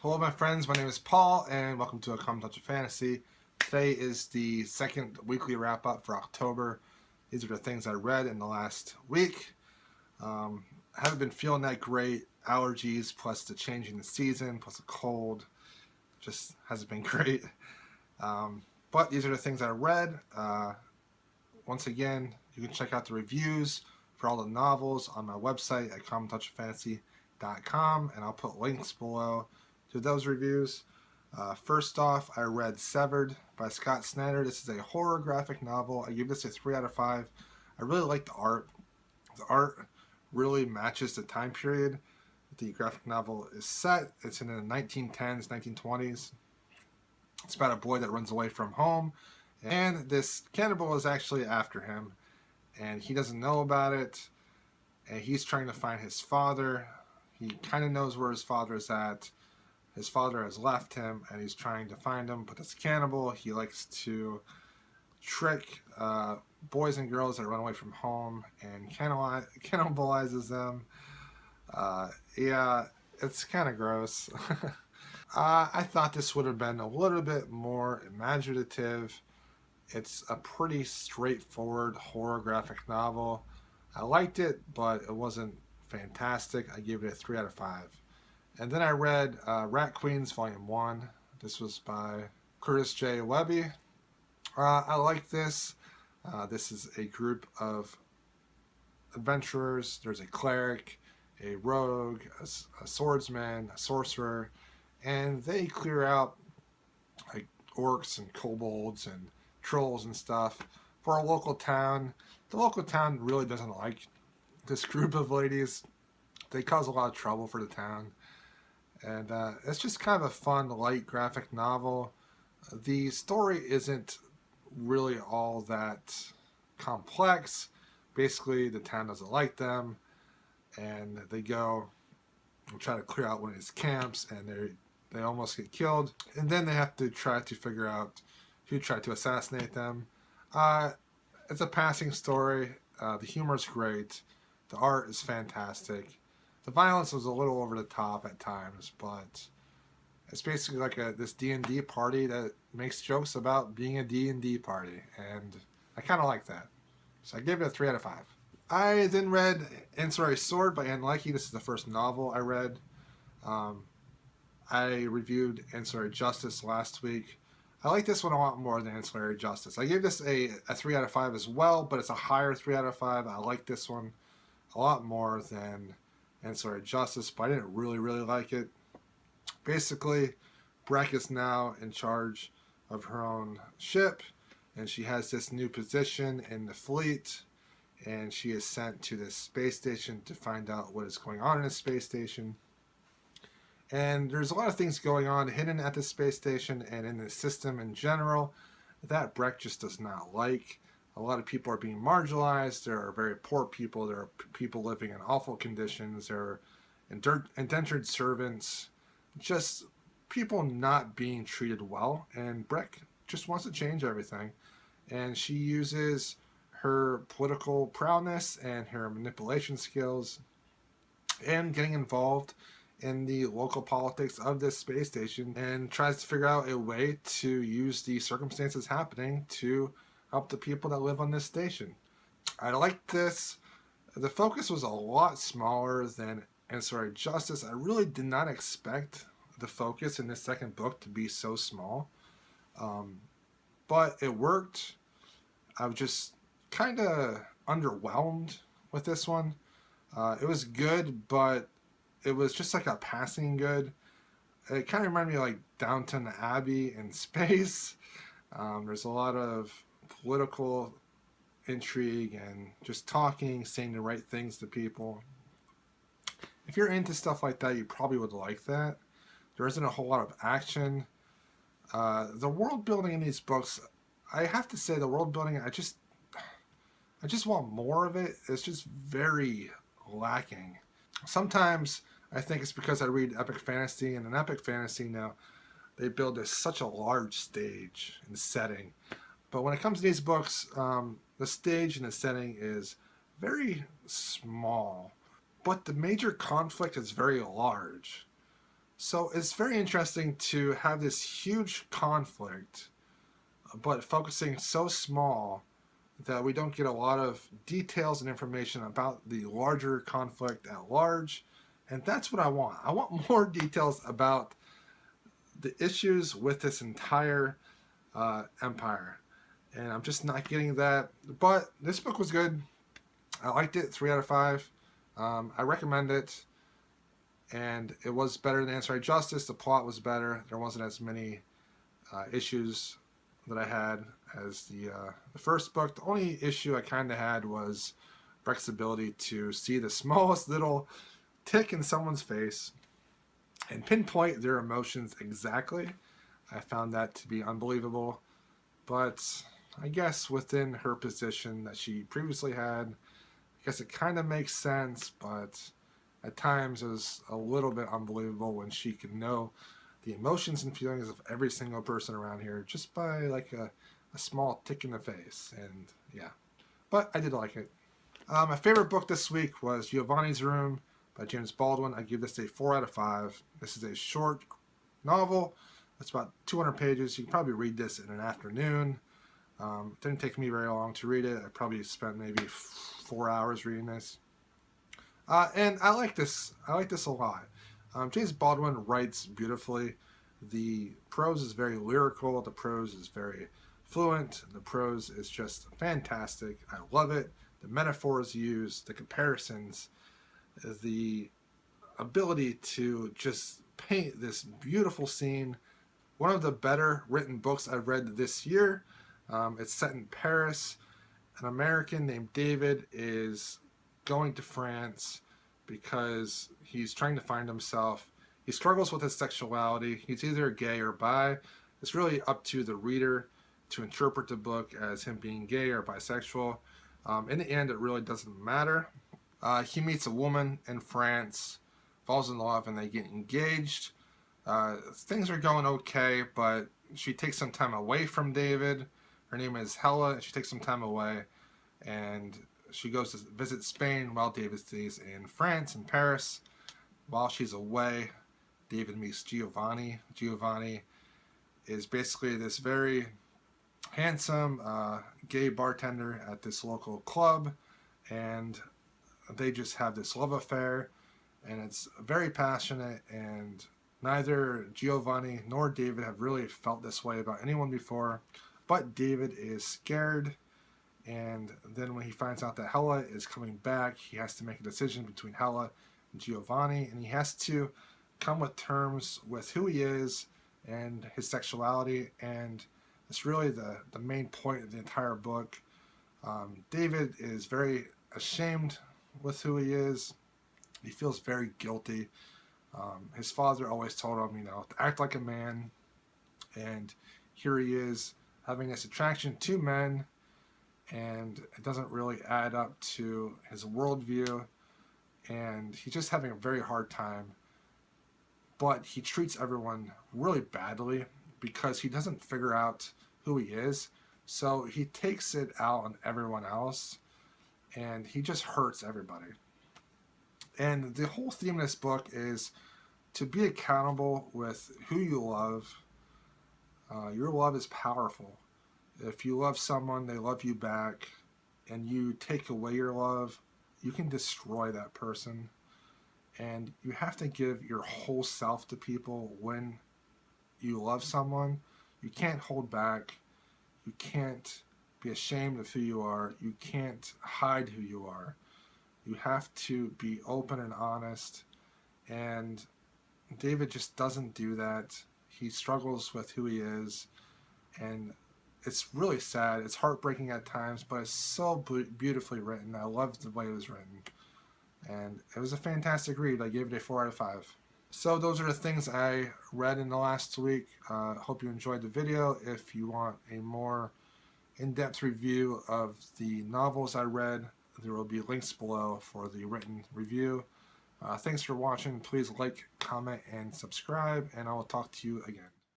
Hello my friends, my name is Paul and welcome to A Common Touch of Fantasy. Today is the second weekly wrap up for October. These are the things I read in the last week. I haven't been feeling that great. Allergies plus the change in the season plus a cold just hasn't been great. But these are the things I read. Once again, you can check out the reviews for all the novels on my website at commontouchoffantasy.com, and I'll put links below to those reviews. First off, I read Severed by Scott Snyder. This is a horror graphic novel. I give this a 3 out of 5. I really like the art. The art really matches the time period the graphic novel is set. It's in the 1910s, 1920s. It's about a boy that runs away from home, and this cannibal is actually after him, and he doesn't know about it, and he's trying to find his father. He kind of knows where his father is at. His father has left him, and he's trying to find him. But this cannibal, he likes to trick boys and girls that run away from home and cannibalizes them. Yeah, it's kind of gross. I thought this would have been a little bit more imaginative. It's a pretty straightforward horror graphic novel. I liked it, but it wasn't fantastic. I gave it a 3 out of 5. And then I read Rat Queens Volume 1. This was by Curtis J. Webby. I like this. This is a group of adventurers. There's a cleric, a rogue, a swordsman, a sorcerer, and they clear out like orcs and kobolds and trolls and stuff for a local town. The local town really doesn't like this group of ladies. They cause a lot of trouble for the town. And it's just kind of a fun, light graphic novel. The story isn't really all that complex. Basically, the town doesn't like them, and they go and try to clear out one of his camps, and they almost get killed. And then they have to try to figure out who tried to assassinate them. It's a passing story. The humor is great. The art is fantastic. The violence was a little over the top at times, but it's basically like this D&D party that makes jokes about being a D&D party, and I kind of like that. So I gave it a 3 out of 5. I then read Ancillary Sword by Ann Leckie. This is the first novel I read. I reviewed Ancillary Justice last week. I like this one a lot more than Ancillary Justice. I gave this a 3 out of 5 as well, but it's a higher 3 out of 5. I like this one a lot more than Ancillary Justice, but I didn't really like it. Basically, Breck is now in charge of her own ship, and she has this new position in the fleet, and she is sent to this space station to find out what is going on in the space station. And there's a lot of things going on hidden at the space station and in the system in general that Breck just does not like. A lot of people are being marginalized. There are very poor people. There are people living in awful conditions. There are indentured servants. Just people not being treated well. And Breck just wants to change everything. And she uses her political prowess and her manipulation skills and getting involved in the local politics of this space station and tries to figure out a way to use the circumstances happening to help the people that live on this station. I liked this. The focus was a lot smaller than Ancillary Justice. I really did not expect the focus in this second book to be so small. But it worked. I was just kind of underwhelmed with this one. It was good, but it was just like a passing good. It kind of reminded me of like Downton Abbey in space. There's a lot of political intrigue and just talking, saying the right things to people. If you're into stuff like that, you probably would like that. There isn't a whole lot of action. The world building in these books, I have to say, the world building, I just want more of it. It's just very lacking. Sometimes I think it's because I read epic fantasy, and in epic fantasy now, they build such a large stage and setting. But when it comes to these books, the stage and the setting is very small, but the major conflict is very large. So it's very interesting to have this huge conflict, but focusing so small that we don't get a lot of details and information about the larger conflict at large. And that's what I want. I want more details about the issues with this entire empire. And I'm just not getting that. But this book was good. I liked it, 3 out of 5. I recommend it. And it was better than Ancillary Justice. The plot was better. There wasn't as many issues that I had as the first book. The only issue I kind of had was Breck's ability to see the smallest little tick in someone's face and pinpoint their emotions exactly. I found that to be unbelievable. But I guess within her position that she previously had, I guess it kind of makes sense, but at times it was a little bit unbelievable when she could know the emotions and feelings of every single person around here just by like a small tick in the face. And yeah, but I did like it. My favorite book this week was Giovanni's Room by James Baldwin. I give this a 4 out of 5. This is a short novel. It's about 200 pages. You can probably read this in an afternoon. It didn't take me very long to read it. I probably spent maybe 4 hours reading this. And I like this. I like this a lot. James Baldwin writes beautifully. The prose is very lyrical. The prose is very fluent. The prose is just fantastic. I love it. The metaphors used, the comparisons, the ability to just paint this beautiful scene. One of the better written books I've read this year. It's set in Paris. An American named David is going to France because he's trying to find himself. He struggles with his sexuality. He's either gay or bi. It's really up to the reader to interpret the book as him being gay or bisexual. In the end, it really doesn't matter. He meets a woman in France, falls in love, and they get engaged. Things are going okay, but she takes some time away from David. Her name is Hella, and she takes some time away, and she goes to visit Spain while David stays in France and Paris. While she's away, David meets Giovanni. Giovanni is basically this very handsome gay bartender at this local club, and they just have this love affair, and it's very passionate, and neither Giovanni nor David have really felt this way about anyone before, but David is scared, and then when he finds out that Hella is coming back, he has to make a decision between Hella and Giovanni, and he has to come with terms with who he is and his sexuality, and it's really the main point of the entire book. David is very ashamed with who he is. He feels very guilty. His father always told him, to act like a man, and here he is having this attraction to men, and it doesn't really add up to his worldview, and he's just having a very hard time. But he treats everyone really badly because he doesn't figure out who he is, so he takes it out on everyone else, and he just hurts everybody. And the whole theme of this book is to be accountable with who you love. Your love is powerful. If you love someone, they love you back, and you take away your love, you can destroy that person. And you have to give your whole self to people when you love someone. You can't hold back. You can't be ashamed of who you are. You can't hide who you are. You have to be open and honest. And David just doesn't do that. He struggles with who he is. And it's really sad. It's heartbreaking at times, but it's so beautifully written. I love the way it was written. And it was a fantastic read. I gave it a 4 out of 5. So those are the things I read in the last week. Hope you enjoyed the video. If you want a more in-depth review of the novels I read, there will be links below for the written review. Thanks for watching. Please like, comment, and subscribe, and I will talk to you again.